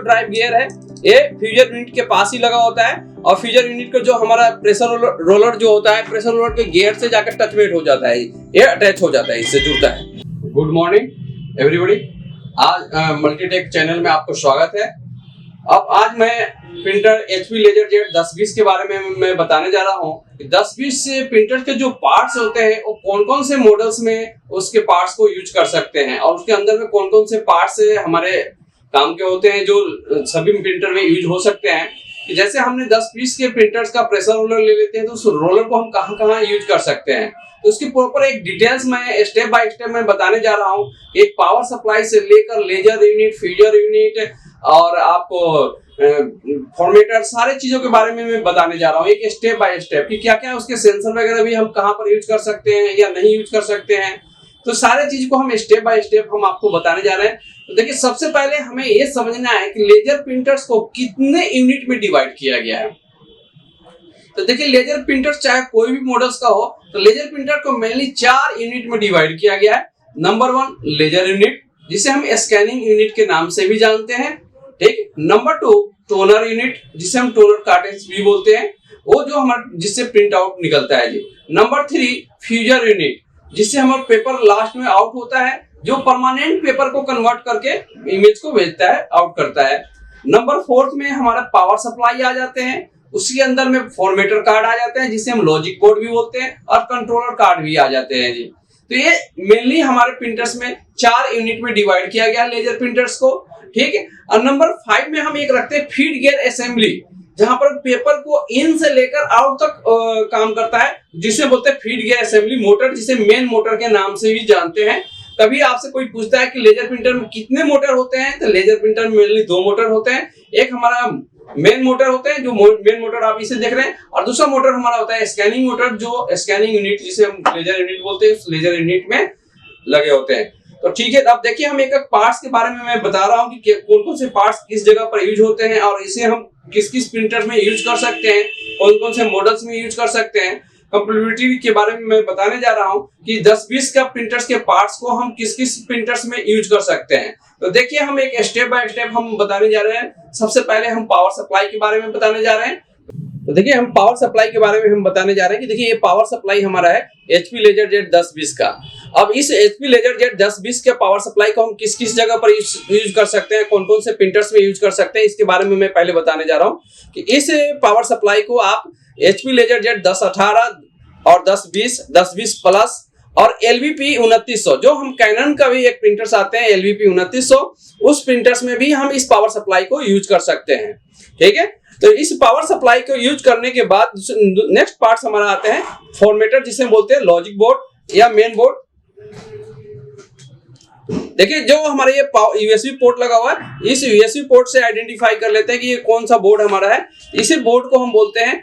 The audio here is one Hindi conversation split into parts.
ड्राइव गियर है, ये फ्यूजर यूनिट के पास ही लगा होता है और फ्यूजर यूनिट का जो हमारा प्रेशर रोलर जो होता है, प्रेशर रोलर के गियर से जाकर टचमेट हो जाता है, ये अटैच हो जाता है, इससे जुड़ता है। गुड मॉर्निंग एवरीबॉडी, आज मल्टीटेक चैनल में आपको स्वागत है। अब आज मैं प्रिंटर HP LaserJet 1020 के बारे में मैं बताने जा रहा हूँ। 1020 से प्रिंटर के जो पार्ट्स होते हैं वो कौन कौन से मॉडल्स में उसके पार्ट्स को यूज कर सकते हैं और उसके अंदर में कौन कौन से पार्ट्स हमारे काम के होते हैं जो सभी प्रिंटर में यूज हो सकते हैं। कि जैसे हमने 1020 के प्रिंटर्स का प्रेशर रोलर ले लेते हैं तो उस रोलर को हम कहाँ यूज कर सकते हैं, तो उसकी प्रॉपर एक डिटेल्स में स्टेप बाय स्टेप मैं बताने जा रहा हूँ। एक पावर सप्लाई से लेकर लेजर यूनिट, फ्यूजर यूनिट और आपको फॉर्मेटर, सारे चीजों के बारे में मैं बताने जा रहा हूँ एक स्टेप बाय स्टेप कि क्या क्या उसके सेंसर वगैरह भी हम कहाँ पर यूज कर सकते हैं या नहीं यूज कर सकते हैं। तो सारे चीज को हम स्टेप बाय स्टेप हम आपको बताने जा रहे हैं। तो देखिए, सबसे पहले हमें ये समझना है कि लेजर प्रिंटर्स को कितने यूनिट में डिवाइड किया गया है। तो देखिए, लेजर प्रिंटर्स चाहे कोई भी मॉडल्स का हो, तो लेजर प्रिंटर को मेनली 4 यूनिट में डिवाइड किया गया है। नंबर 1 लेजर यूनिट, जिसे हम स्कैनिंग यूनिट के नाम से भी जानते हैं, ठीक। नंबर 2 टोनर यूनिट, जिसे हम टोनर कार्टेज भी बोलते हैं, वो जो हमारे जिससे प्रिंट आउट निकलता है जी। नंबर 3 फ्यूजर यूनिट, जिससे हमारा पेपर लास्ट में आउट होता है, जो परमानेंट पेपर को कन्वर्ट करके इमेज को भेजता है, आउट करता है। नंबर 4 में हमारा पावर सप्लाई आ जाते हैं, उसके अंदर में फॉर्मेटर कार्ड आ जाते हैं, जिसे हम लॉजिक बोर्ड भी बोलते हैं, और कंट्रोलर कार्ड भी आ जाते हैं जी। तो ये मेनली हमारे प्रिंटर्स में 4 यूनिट में डिवाइड किया गया लेजर प्रिंटर्स को, ठीक है। और नंबर 5 में हम एक रखते हैं फीड गियर असेंबली, जहां पर पेपर को इन से लेकर आउट तक काम करता है, जिसे बोलते हैं फीड गियर असेंबली मोटर, जिसे मेन मोटर के नाम से भी जानते हैं। कभी आपसे कोई पूछता है कि लेजर प्रिंटर में कितने मोटर होते हैं, तो लेजर प्रिंटर में मेनली 2 मोटर होते हैं। एक हमारा मेन मोटर होते हैं, जो मेन मोटर आप इसे देख रहे हैं, और दूसरा मोटर हमारा होता है स्कैनिंग मोटर, जो स्कैनिंग यूनिट जिसे हम लेजर यूनिट बोलते हैं, उस लेजर यूनिट में लगे होते हैं। तो ठीक है, अब देखिए, हम एक एक पार्ट्स के बारे में मैं बता रहा हूँ कि कौन कौन से पार्ट्स किस जगह पर यूज होते हैं और इसे हम किस किस प्रिंटर में यूज कर सकते हैं, कौन कौन से मॉडल्स में यूज कर सकते हैं। कंपैटिबिलिटी के बारे में मैं बताने जा रहा हूँ कि 10-20 का प्रिंटर्स के पार्ट्स को हम किस किस प्रिंटर्स में यूज कर सकते हैं। तो देखिए, हम एक स्टेप बाय स्टेप हम बताने जा रहे हैं। सबसे पहले हम पावर सप्लाई के बारे में बताने जा रहे हैं। तो देखिए, हम पावर सप्लाई के बारे में हम बताने जा रहे हैं कि देखिए, ये पावर सप्लाई हमारा है HP LaserJet 1020 का। अब इस HP LaserJet 1020 के पावर सप्लाई को हम किस किस जगह पर यूज कर सकते हैं, कौन कौन से प्रिंटर्स में यूज कर सकते हैं, इसके बारे में मैं पहले बताने जा रहा हूँ कि इस पावर सप्लाई को आप HP LaserJet 1018 और 1020, 1020 प्लस और LVP 2900, जो हम कैनन का भी एक प्रिंटर्स आते हैं LVP 2900, उस प्रिंटर्स में भी हम इस पावर सप्लाई को यूज कर सकते हैं, ठीक है। तो इस पावर सप्लाई को यूज करने के बाद नेक्स्ट पार्ट्स हमारा आते हैं फॉर्मेटर, जिसे बोलते हैं लॉजिक बोर्ड या मेन बोर्ड। देखिए, जो हमारे ये USB पोर्ट लगा हुआ है, इस USB पोर्ट से आइडेंटिफाई कर लेते हैं कि ये कौन सा बोर्ड हमारा है। इसी बोर्ड को हम बोलते हैं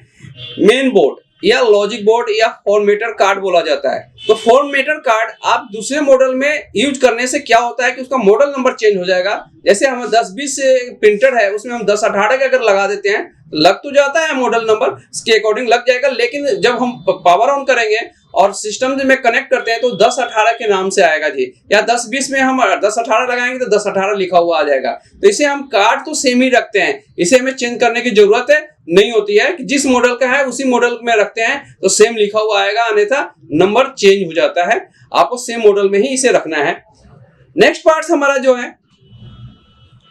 मेन बोर्ड या लॉजिक बोर्ड या फॉर्मेटर कार्ड बोला जाता है। तो फॉर्मेटर कार्ड आप दूसरे मॉडल में यूज करने से क्या होता है कि उसका मॉडल नंबर चेंज हो जाएगा। जैसे हम 1020 से प्रिंटर है, उसमें हम 1018 का अगर लगा देते हैं, लग तो जाता है मॉडल नंबर, इसके अकॉर्डिंग लग जाएगा, लेकिन जब हम पावर ऑन करेंगे और सिस्टम में कनेक्ट करते हैं तो 1018 के नाम से आएगा जी, या 1020 में हम 1018 लगाएंगे तो 1018 लिखा हुआ आ जाएगा। तो इसे हम कार्ड तो सेम ही रखते हैं, इसे हमें चेंज करने की जरूरत है नहीं होती है कि जिस मॉडल का है उसी मॉडल में रखते हैं तो सेम लिखा हुआ आएगा, अन्यथा नंबर चेंज हो जाता है। आपको सेम मॉडल में ही इसे रखना है। नेक्स्ट पार्ट हमारा जो है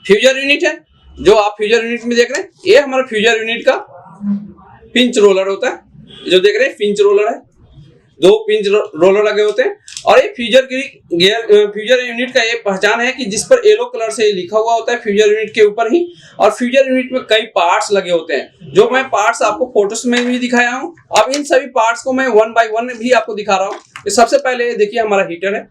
फ्यूजर यूनिट है, जो आप फ्यूजर यूनिट में देख रहे हैं, ये हमारा फ्यूजर यूनिट का पिंच रोलर होता है। जो देख रहे हैं पिंच रोलर है, 2 पिंच रोलर लगे होते हैं। और ये फ्यूजर यूनिट का ये पहचान है कि जिस पर येलो कलर से लिखा हुआ होता है फ्यूजर यूनिट के ऊपर ही, और फ्यूजर यूनिट में कई पार्ट्स लगे होते हैं, जो मैं पार्ट्स आपको फोटोस में भी दिखाया हूँ। अब इन सभी पार्ट्स को मैं 1 बाय 1 भी आपको दिखा रहा हूँ। सबसे पहले देखिए, हमारा हीटर है,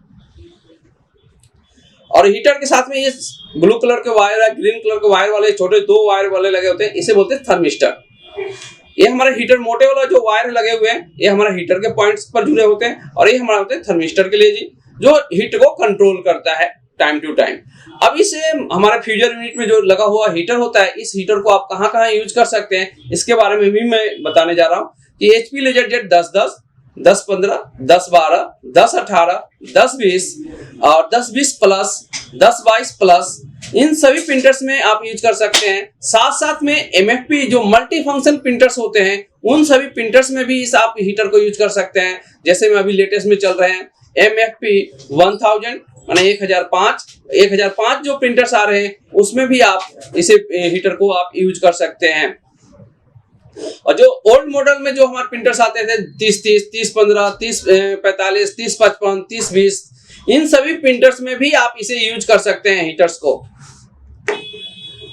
और हीटर के साथ में ये ब्लू कलर के वायर है, ग्रीन कलर के वायर वाले छोटे 2 वायर वाले लगे होते हैं, इसे बोलते हैं थर्मिस्टर। ये हमारा हीटर मोटे वाला जो वायर लगे हुए हैं, ये हमारा हीटर के पॉइंट्स पर जुड़े होते हैं, और ये हमारा होते हैं थर्मिस्टर के लिए जी, जो हीट को कंट्रोल करता है टाइम टू टाइम। अब इसे हमारे फ्यूजर यूनिट में जो लगा हुआ हीटर होता है, इस हीटर को आप कहाँ यूज कर सकते हैं, इसके बारे में भी मैं बताने जा रहा हूँ कि HP LaserJet 1010, 1015, 1012, 1018, 1020 और 1020 प्लस, 1022 प्लस इन सभी प्रिंटर्स में आप यूज कर सकते हैं। साथ साथ में MFP जो मल्टी फंक्शन प्रिंटर्स होते हैं, उन सभी प्रिंटर्स में भी इस आप हीटर को यूज कर सकते हैं। जैसे में अभी लेटेस्ट में चल रहे हैं MFP 1000 माने 1005 जो प्रिंटर्स आ रहे हैं, उसमें भी आप इसे हीटर को आप यूज कर सकते हैं। और जो ओल्ड मॉडल में जो हमारे प्रिंटर्स आते थे 30-30, 30-15, 30-45, 30-55, 30-20, इन सभी प्रिंटर्स में भी आप इसे यूज कर सकते हैं हीटर्स को।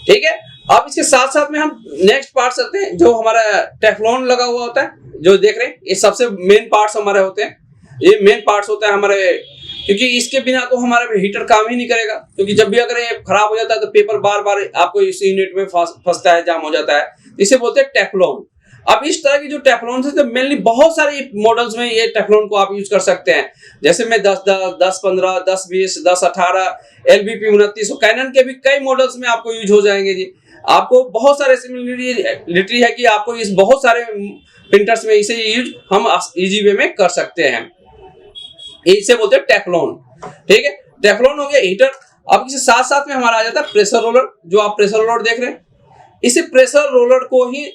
ठीक है, अब इसके साथ साथ में हम नेक्स्ट पार्ट चलते हैं। जो हमारा टेफ्लॉन लगा हुआ होता है, जो देख रहे हैं, ये सबसे मेन पार्ट्स हमारे होते हैं। ये मेन पार्ट्स होता है हमारे, क्योंकि इसके बिना तो हमारा हीटर काम ही नहीं करेगा। क्योंकि जब भी अगर ये खराब हो जाता है तो पेपर बार बार आपको इस यूनिट में फंसता है, जाम हो जाता है। इसे बोलते हैं टेफ्लॉन। अब इस तरह की जो टेफ्लॉन है, तो मेनली बहुत सारे मॉडल्स में ये टेफ्लॉन को आप यूज कर सकते हैं। जैसे में 10-10, 10-15, 10-20, 10-18, LBP 29, कैनन के भी कई मॉडल्स में आपको यूज हो जाएंगे जी। आपको बहुत सारे सिमिलरिटी है कि आपको इस बहुत सारे प्रिंटर्स में इसे यूज हम इजी वे में कर सकते हैं। इसे बोलते हैं टेफ्लॉन। ठीक है, टेफ्लॉन हो गया हीटर। अब इसके साथ साथ में हमारा आ जाता है प्रेशर रोलर। जो आप प्रेशर रोलर देख रहे हैं, इसे प्रेशर रोलर को ही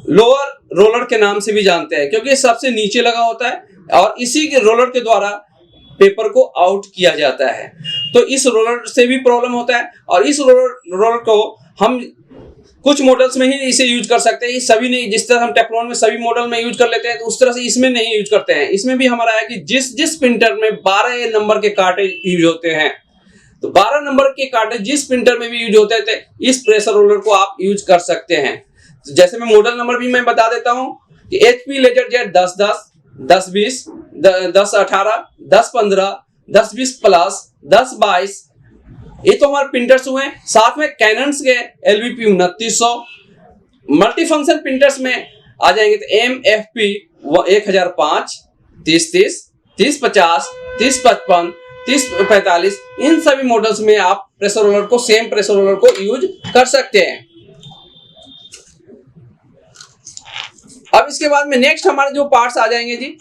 लोअर रोलर के नाम से भी जानते हैं, क्योंकि सबसे नीचे लगा होता है और इसी के रोलर के द्वारा पेपर को आउट किया जाता है। तो इस रोलर से भी प्रॉब्लम होता है, और इस रोलर को हम कुछ मॉडल्स में ही इसे यूज कर सकते हैं। सभी नहीं, जिस तरह हम टेफ्लॉन में सभी मॉडल में यूज कर लेते हैं, तो उस तरह से इसमें नहीं यूज करते हैं। इसमें भी हमारा है कि जिस प्रिंटर में 12 नंबर के कार्टेज यूज होते हैं, तो 12 नंबर के कार्टेज जिस प्रिंटर में भी यूज होते थे, इस प्रेशर रोलर को आप यूज कर सकते हैं। तो जैसे मैं मॉडल नंबर भी मैं बता देता हूं कि HP LaserJet 1010, 1020, 1018, 1015, 1020 प्लस, 1022, ये तो हमारे प्रिंटर्स हुए। साथ में कैनन्स के LBP 2900, मल्टी फंक्शन प्रिंटर्स में आ जाएंगे तो MFP 1005, 30-30, 30-50, 30-55, 30-45, इन सभी मॉडल्स में आप प्रेशर रोलर को, सेम प्रेशर रोलर को यूज कर सकते हैं। अब इसके बाद में नेक्स्ट हमारे जो पार्ट्स आ जाएंगे जी,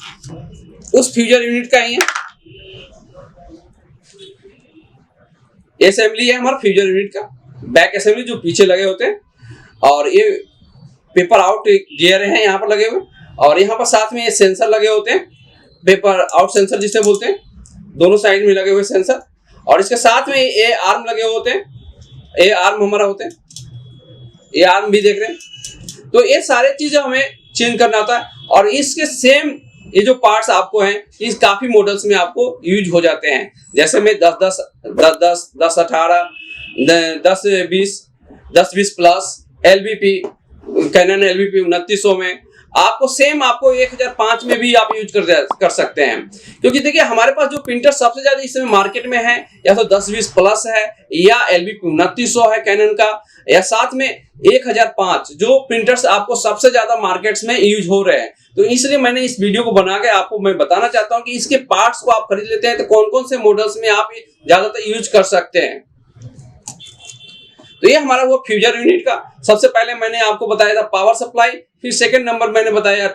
उस फ्यूजर यूनिट का ही है। असेंबली है हमारा फ्यूजर यूनिट का, बैक असेंबली जो पीछे लगे होते हैं, और ये पेपर आउट गियर हैं यहाँ पर लगे हुए, और यहाँ पर साथ में ये सेंसर लगे होते हैं, पेपर आउट सेंसर जिसे बोलते हैं, दोनों साइड में लगे हुए सेंसर। और इसके साथ में ये आर्म लगे होते हैं, ये आर्म हमारा होते हैं, ये आर्म भी देख रहे हैं। तो ये सारे चीजें हमें चेंज करना होता है, और इसके सेम ये जो पार्ट्स आपको हैं, इस काफी मॉडल्स में आपको यूज हो जाते हैं। जैसे में 10-10, 10-10, 10-18, 10-20, 10-20 प्लस, LBP, कैनन LBP 2900 में आपको सेम आपको 1005 में भी आप यूज कर सकते हैं। क्योंकि देखिए हमारे पास जो प्रिंटर सबसे ज्यादा इस समय मार्केट में है, या तो 10-20 प्लस है, या LBP 2900 है कैनन का, या साथ में 1005 जो प्रिंटर्स आपको सबसे ज्यादा मार्केट्स में यूज हो रहे हैं। तो इसलिए मैंने इस वीडियो को बना के आपको मैं बताना चाहता हूं कि इसके पार्ट्स को आप खरीद लेते हैं तो कौन कौन से मॉडल्स में आप ज्यादातर यूज कर सकते हैं। तो ये हमारा वो फ्यूजर यूनिट का सबसे पहले मैंने आपको बताया था पावर सप्लाई, फिर सेकंड नंबर मैंने बताया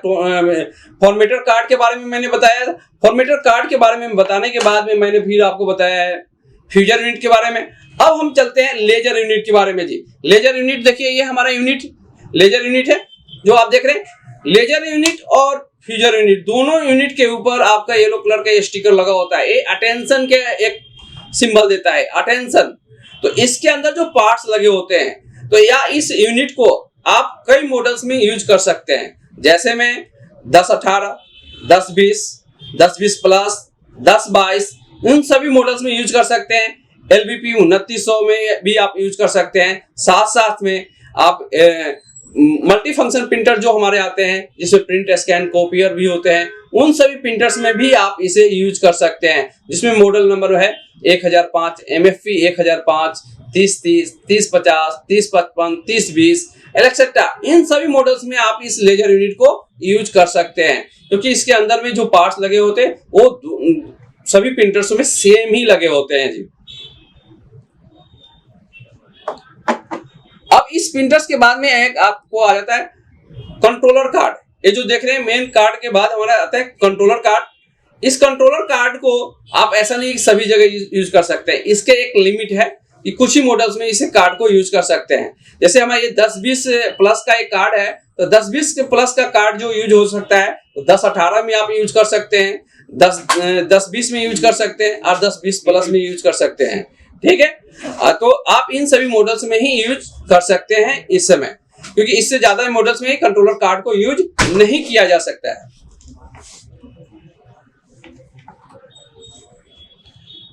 फॉर्मेटर कार्ड के बारे में मैंने बताया। फॉर्मेटर कार्ड के बारे में बताने के बाद में मैंने फिर आपको बताया है फ्यूजर यूनिट के बारे में। अब हम चलते हैं लेजर यूनिट के बारे में जी। लेजर यूनिट देखिए, ये हमारा यूनिट लेजर यूनिट है जो आप देख रहे हैं। लेजर यूनिट और फ्यूजर यूनिट दोनों यूनिट के ऊपर आपका येलो कलर का स्टिकर लगा होता है। ये अटेंशन के एक सिंबल देता है, अटेंशन। तो इसके अंदर जो पार्ट्स लगे होते हैं, तो या इस यूनिट को आप कई मॉडल्स में यूज कर सकते हैं। जैसे में 1018, 1020, 1020 प्लस, 1022, उन सभी मॉडल्स में यूज कर सकते हैं। LBP 2900 में भी आप यूज कर सकते हैं। साथ साथ में आप मल्टी फंक्शन प्रिंटर जो हमारे आते हैं, जिसमें प्रिंट स्कैन कॉपियर भी होते हैं, उन सभी प्रिंटर्स में भी आप इसे यूज कर सकते हैं। जिसमें मॉडल नंबर है 1005, MFP 1005, 30-30, 30-50, 30-55, 30-20 एक्सेट्रा। इन सभी मॉडल्स में आप इस लेजर यूनिट को यूज कर सकते हैं, क्योंकि इसके अंदर में जो पार्ट्स लगे होते हैं वो सभी प्रिंटर्स में सेम ही लगे होते हैं जी। अब इस प्रिंटर्स के बाद में एक आपको आ जाता है कंट्रोलर कार्ड। ये जो देख रहे हैं मेन कार्ड के बाद हमारा आता है कंट्रोलर कार्ड। इस कंट्रोलर कार्ड को आप ऐसा नहीं सभी जगह यूज कर सकते हैं, इसके एक लिमिट है। कि कुछ ही मॉडल्स में इसे कार्ड को यूज कर सकते हैं। जैसे हमारा ये 10-20 प्लस का एक कार्ड है, तो 10-20 के प्लस का कार्ड जो यूज हो सकता है, तो 10-18 में आप यूज कर सकते हैं, 10-20 में यूज कर सकते हैं और 10-20 प्लस में यूज कर सकते हैं। ठीक है, तो आप इन सभी मॉडल्स में ही यूज कर सकते हैं इस समय, क्योंकि इससे ज्यादा मॉडल्स में कंट्रोलर कार्ड को यूज नहीं किया जा सकता है।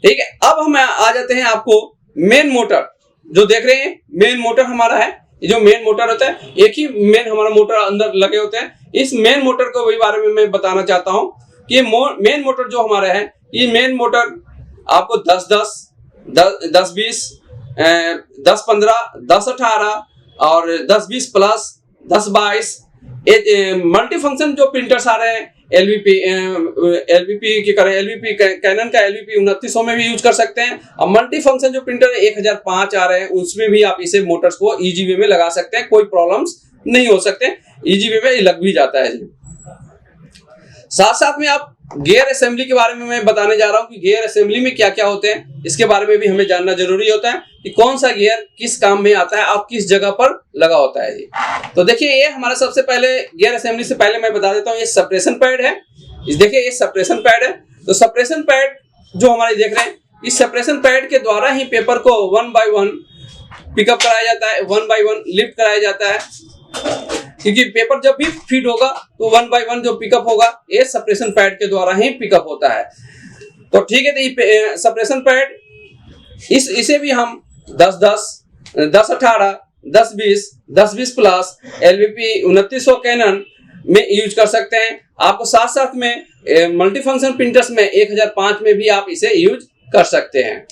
ठीक है, अब हम आ जाते हैं आपको मेन मोटर। जो देख रहे हैं मेन मोटर हमारा है, ये जो मेन मोटर होता है, एक ही मेन हमारा मोटर अंदर लगे होते हैं। इस मेन मोटर को भी बारे में मैं बताना चाहता हूं कि मेन मोटर जो हमारा है, ये मेन मोटर आपको 10-10, 10-20, 10-15, 10-18 और 10-20 प्लस, 10-22 मल्टी फंक्शन जो प्रिंटर्स आ रहे हैं, एलवीपी की करें, एलवीपी कैनन का एलवीपी 2900 में भी यूज कर सकते हैं। और मल्टी फंक्शन जो प्रिंटर 1005 आ रहे हैं, उसमें भी आप इसे मोटर्स को ईजीवी में लगा सकते हैं, कोई प्रॉब्लम्स नहीं हो सकते, ईजीवी में लग भी जाता है। साथ साथ में आप गियर असेंबली के बारे में मैं बताने जा रहा हूं कि गियर असेंबली में क्या क्या होते हैं, इसके बारे में भी हमें जानना जरूरी होता है कि कौन सा गियर किस काम में आता है और किस जगह पर लगा होता है। तो देखिए, ये हमारा सबसे पहले गियर असेंबली से पहले मैं बता देता हूँ, ये सप्रेशन पैड है। देखिए, ये सप्रेशन पैड है। तो सप्रेशन पैड जो हमारे देख रहे हैं, इस सप्रेशन पैड के द्वारा ही पेपर को 1 बाय 1 पिकअप कराया जाता है, 1 बाय 1 लिफ्ट कराया जाता है, क्योंकि पेपर जब भी फीड होगा तो 1 बाय 1 जो पिकअप होगा, ये सप्रेशन पैड के द्वारा ही पिकअप होता है। तो ठीक है, तो ये सप्रेशन पैड इसे भी हम 10-10, 10-18, 10-20, 10-20 प्लस, एलवीपी 2900 कैनन में यूज कर सकते हैं। आपको साथ साथ में मल्टी फंक्शन प्रिंटर्स में 1005 में भी आप इसे यूज कर सकते हैं।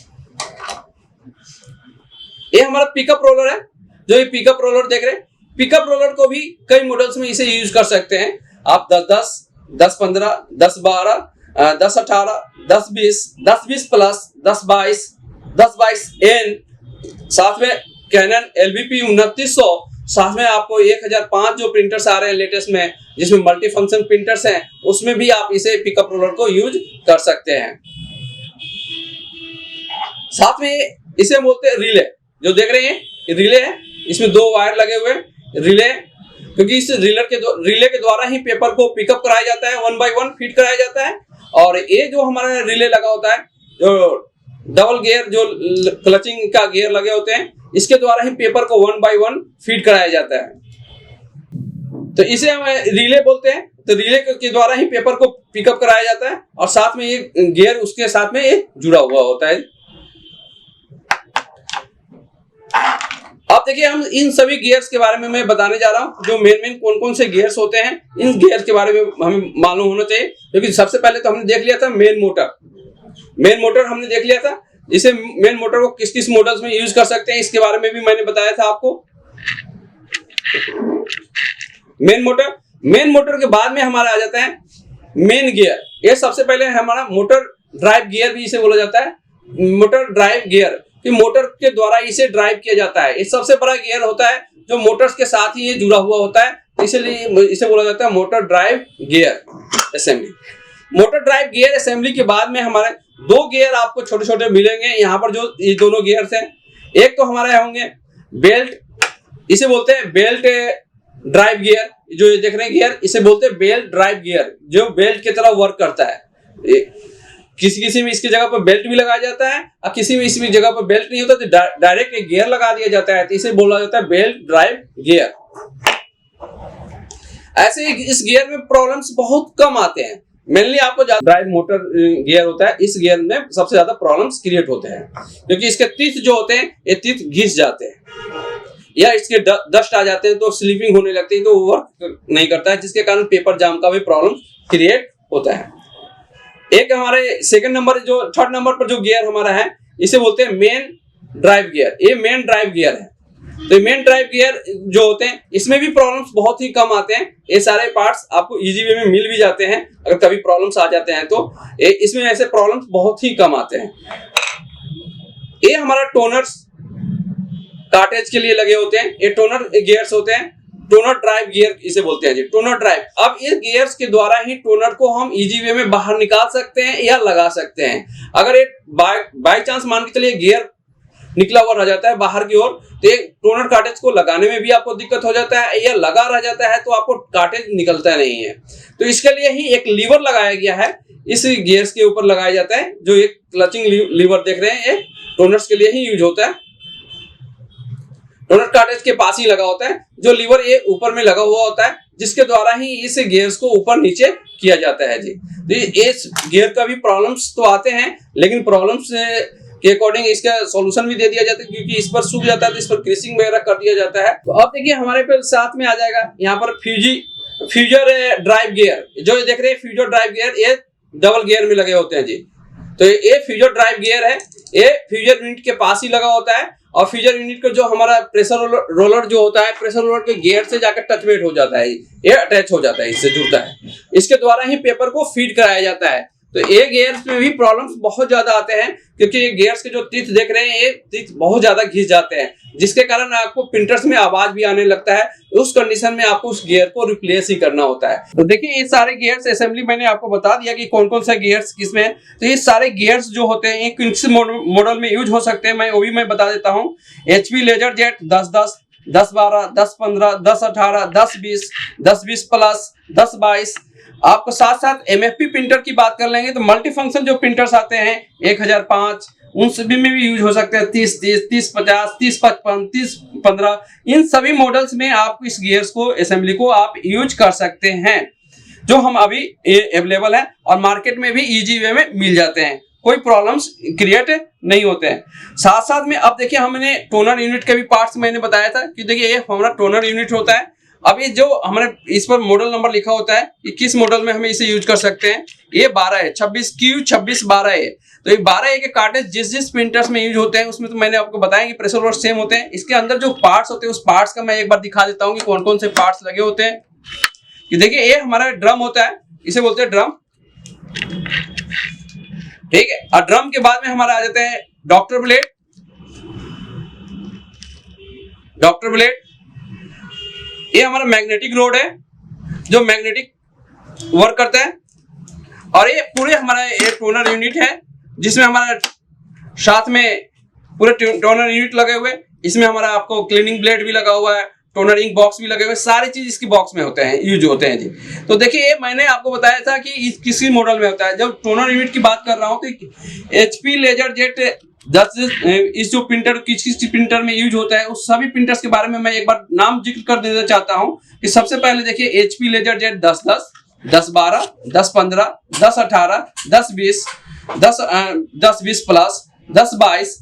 ये हमारा पिकअप रोलर है। जो ये पिकअप रोलर देख रहे हैं, पिकअप रोलर को भी कई मॉडल्स में इसे यूज कर सकते हैं। आप 10-10, 10-15, 10-12, 10-18, 10-20, 10-20 प्लस, 10-22, 10-22 एन, साथ में कैनन एलवीपी 2900, साथ में आपको 1005 जो प्रिंटर्स आ रहे हैं लेटेस्ट में, जिसमें मल्टी फंक्शन प्रिंटर्स हैं, उसमें भी आप इसे पिकअप रोलर को यूज कर सकते हैं। साथ में इसे बोलते हैं रिले। जो देख रहे हैं रिले है, इसमें 2 वायर लगे हुए रिले, क्योंकि इस रिले के द्वारा ही पेपर को पिकअप कराया जाता है, 1 बाय 1 फीड कराया जाता है। और ये जो हमारा रिले लगा होता है, जो डबल गियर जो क्लचिंग का गियर लगे होते हैं, इसके द्वारा ही पेपर को 1 बाय 1 फीड कराया जाता है। तो इसे हम रिले बोलते हैं। तो रिले के द्वारा ही पेपर को पिकअप कराया जाता है, और साथ में ये गियर उसके साथ में ये जुड़ा हुआ होता है। अब देखिए, हम इन सभी गियर्स के बारे में मैं बताने जा रहा हूं, जो मेन कौन कौन से गियर्स होते हैं, इन गियर्स के बारे में हमें मालूम होना चाहिए। क्योंकि सबसे पहले तो हमने देख लिया था मेन मोटर हमने देख लिया था। इसे मेन मोटर को किस किस मॉडल्स में यूज कर सकते हैं, इसके बारे में भी मैंने बताया था आपको। मेन मोटर के बाद में हमारा आ जाता है मेन गियर। ये सबसे पहले हमारा मोटर ड्राइव गियर भी इसे बोला जाता है, मोटर ड्राइव गियर, कि मोटर के द्वारा इसे ड्राइव किया जाता है। ये सबसे बड़ा गियर होता है जो मोटर्स के साथ ही ये जुड़ा हुआ होता है, इसलिए इसे बोला जाता है motor drive gear assembly. Motor drive gear assembly के बाद में हमारे 2 गियर आपको छोटे छोटे मिलेंगे यहाँ पर। जो ये दोनों गियर्स हैं, एक तो हमारे होंगे बेल्ट, इसे बोलते हैं बेल्ट ड्राइव गियर। जो ये देख रहे हैं गियर, इसे बोलते हैं बेल्ट ड्राइव गियर, जो बेल्ट की तरह वर्क करता है। किसी में इसकी जगह पर बेल्ट भी लगाया जाता है, और किसी में इसमें जगह पर बेल्ट नहीं होता तो डायरेक्ट एक गियर लगा दिया जाता है, तो इसे बोला जाता है बेल्ट ड्राइव गियर। ऐसे इस गियर में प्रॉब्लम्स बहुत कम आते हैं। मेनली आपको ड्राइव मोटर गियर होता है, इस गियर में सबसे ज्यादा प्रॉब्लम्स क्रिएट होते हैं, क्योंकि इसके टीथ जो होते हैं, ये टीथ घिस जाते हैं या इसके डस्ट आ जाते हैं, तो स्लीपिंग होने लगती है, तो वर्क नहीं करता है, जिसके कारण पेपर जाम का भी प्रॉब्लम क्रिएट होता है। एक हमारे थर्ड नंबर पर जो गियर हमारा है, इसे बोलते हैं मेन ड्राइव गियर। ये मेन ड्राइव गियर है। तो मेन ड्राइव गियर जो होते हैं, इसमें भी प्रॉब्लम्स बहुत ही कम आते हैं। ये सारे पार्ट्स आपको इजी वे में मिल भी जाते हैं। अगर कभी प्रॉब्लम्स आ जाते हैं तो इसमें ऐसे प्रॉब्लम्स बहुत ही कम आते हैं। ये हमारा टोनर्स कार्टेज के लिए लगे होते हैं, ये टोनर गियर्स होते हैं। टोनर ड्राइव गियर इसे बोलते हैं जी, टोनर ड्राइव। अब इस गियर्स के द्वारा ही टोनर को हम इजी वे में बाहर निकाल सकते हैं या लगा सकते हैं। अगर ये बाय चांस मान के चलिए गियर निकला हुआ रह जाता है बाहर की ओर, तो एक टोनर कार्टेज को लगाने में भी आपको दिक्कत हो जाता है, या लगा रह जाता है तो आपको कार्टेज निकलता नहीं है। तो इसके लिए ही एक लीवर लगाया गया है, इस गियर्स के ऊपर लगाया जाता है, जो एक क्लचिंग लीवर देख रहे हैं, ये टोनर्स के लिए ही यूज होता है। टोनर कार्टेज के पास ही लगा होता है, जो लीवर ये ऊपर में लगा हुआ होता है, जिसके द्वारा ही इस गियर्स को ऊपर नीचे किया जाता है जी। तो इस गियर का भी प्रॉब्लम्स तो आते हैं, लेकिन प्रॉब्लम्स के अकॉर्डिंग इसका सॉल्यूशन भी दे दिया जाता है, क्योंकि इस पर सूख जाता है तो इस पर क्रीसिंग वगैरह कर दिया जाता है। तो अब देखिए हमारे पे साथ में आ जाएगा यहाँ पर फ्यूजर ड्राइव गियर, जो देख रहे हैं फ्यूजर ड्राइव गियर, ये डबल गियर में लगे होते हैं जी। तो ये फ्यूजर ड्राइव गियर है, ये फ्यूजर यूनिट के पास ही लगा होता है, और फ्यूजर यूनिट का जो हमारा प्रेशर रोलर जो होता है, प्रेशर रोलर के गियर से जाकर टचमेट हो जाता है, ये अटैच हो जाता है, इससे जुड़ता है, इसके द्वारा ही पेपर को फीड कराया जाता है। तो ये गियर्स में भी प्रॉब्लम्स बहुत ज्यादा आते हैं, क्योंकि ये गियर्स के जो टीथ देख रहे हैं, ये टीथ बहुत ज्यादा घिस जाते हैं, जिसके कारण आपको प्रिंटर्स में आवाज भी आने लगता है। उस कंडीशन में आपको उस गियर को रिप्लेस ही करना होता है। तो देखिए ये सारे गियर्स असेंबली मैंने आपको बता दिया कि कौन कौन सा गियर्स किसमें है। तो ये सारे गियर्स जो होते हैं किस मॉडल में यूज हो सकते हैं, वो भी मैं बता देता हूँ। HP LaserJet 10-10, 10-12, 10-15, 10-18, 10-20, 10-20 plus, 10-22। आपको साथ साथ MFP प्रिंटर की बात कर लेंगे तो मल्टी फंक्शन जो प्रिंटर्स आते हैं 1005, उन सभी में भी यूज हो सकते हैं। 30-30, 30-50, 30-55, 30-15, इन सभी मॉडल्स में आप इस गियर्स को असेंबली को आप यूज कर सकते हैं, जो हम अभी अवेलेबल है और मार्केट में भी इजी वे में मिल जाते हैं, कोई प्रॉब्लम्स क्रिएट नहीं होते हैं। साथ साथ में अब देखिए हमने टोनर यूनिट के भी पार्ट्स मैंने बताया था कि देखिए ये हमारा टोनर यूनिट होता है। अब ये जो हमारे इस पर मॉडल नंबर लिखा होता है कि किस मॉडल में हमें इसे यूज कर सकते हैं, ये 12 है, 26Q2612 है। तो ये 12 के कार्टेज जिस प्रिंटर्स में यूज होते हैं उसमें तो मैंने आपको बताया कि प्रेशर वर्ड सेम होते हैं। इसके अंदर जो पार्ट्स होते हैं उस पार्ट्स का मैं एक बार दिखा देता हूँ कि कौन कौन से पार्ट्स लगे होते हैं। कि देखिए ये हमारा ड्रम होता है, इसे बोलते हैं ड्रम, ठीक है। और ड्रम के बाद में हमारा आ जाता है डॉक्टर ब्लेड, ये हमारा मैग्नेटिक रोड है जो मैग्नेटिक वर्क करता है। और ये पूरे हमारा ये टोनर यूनिट है, जिसमें हमारा साथ में पूरे टोनर यूनिट लगे हुए, इसमें हमारा आपको क्लीनिंग ब्लेड भी लगा हुआ है, टोनर इंक बॉक्स भी लगे हुए, सारी चीज इसकी बॉक्स में होते हैं, यूज होते हैं जी। तो देखिए ये मैंने आपको बताया था कि किसी मॉडल में होता है। जब टोनर यूनिट की बात कर रहा हूँ तो HP लेजर जेट 10 इस जो प्रिंटर किस प्रिंटर में यूज होता है उस सभी प्रिंटर्स के बारे में मैं एक बार नाम जिक्र कर देना चाहता हूँ। कि सबसे पहले देखिए HP लेजर जेट 10-10, 10-12, 10-15, 10-18, 10-20, 10-20 प्लस, 10-22,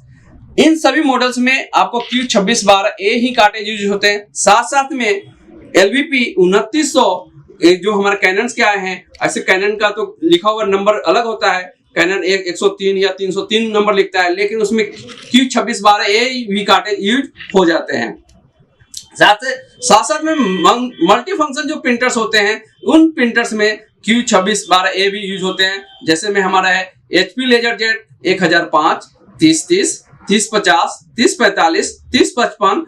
इन सभी मॉडल्स में आपको Q2612 ही कार्टेज यूज होते हैं। साथ साथ में LVP 2900 जो हमारे कैनन के आए हैं, ऐसे कैनन का तो लिखा हुआ नंबर अलग होता है, कैनन 103 या 303 नंबर लिखता है, लेकिन उसमें Q2612 भी कार्टेज यूज हो जाते हैं। साथ में मल्टी फंक्शन जो प्रिंटर्स होते हैं उन प्रिंटर्स में Q2612 भी यूज होते हैं। जैसे में हमारा है HP लेजर जेट 1005, 30-30, 30-50, 30-45, 30-55,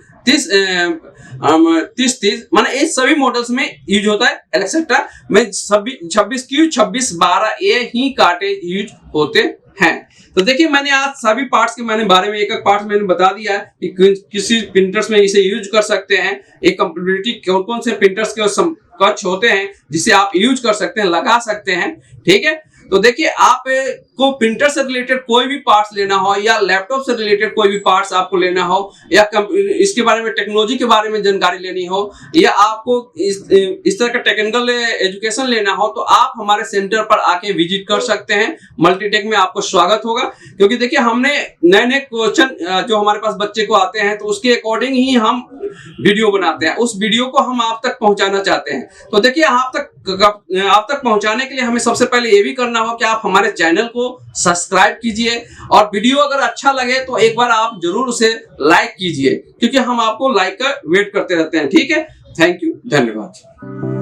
30-30, माने ये सभी मॉडल्स में यूज होता है। एक्सेट्रा में 26Q2612 ही कार्टेज यूज होते हैं। तो देखिए मैंने आज सभी पार्ट्स के बारे में एक पार्ट मैंने बता दिया है कि किसी प्रिंटर्स में इसे यूज कर सकते हैं, एक कंपैटिबिलिटी कौन कौन से प्रिंटर्स के समकक्ष होते हैं जिसे आप यूज कर सकते हैं, लगा सकते हैं, ठीक है। तो देखिए आप को प्रिंटर से रिलेटेड कोई भी पार्ट्स लेना हो या लैपटॉप से रिलेटेड कोई भी पार्ट्स आपको लेना हो या इसके बारे में टेक्नोलॉजी के बारे में जानकारी लेनी हो या आपको इस तरह का टेक्निकल एजुकेशन लेना हो, तो आप हमारे सेंटर पर आके विजिट कर सकते हैं। मल्टीटेक में आपको स्वागत होगा, क्योंकि देखिए हमने नए क्वेश्चन जो हमारे पास बच्चे को आते हैं तो उसके अकॉर्डिंग ही हम वीडियो बनाते हैं, उस वीडियो को हम आप तक पहुंचाना चाहते हैं। तो देखिए आप तक पहुंचाने के लिए हमें सबसे पहले ये भी करना हो कि आप हमारे चैनल को सब्सक्राइब कीजिए, और वीडियो अगर अच्छा लगे तो एक बार आप जरूर उसे लाइक कीजिए, क्योंकि हम आपको लाइक का वेट करते रहते हैं, ठीक है। थैंक यू, धन्यवाद।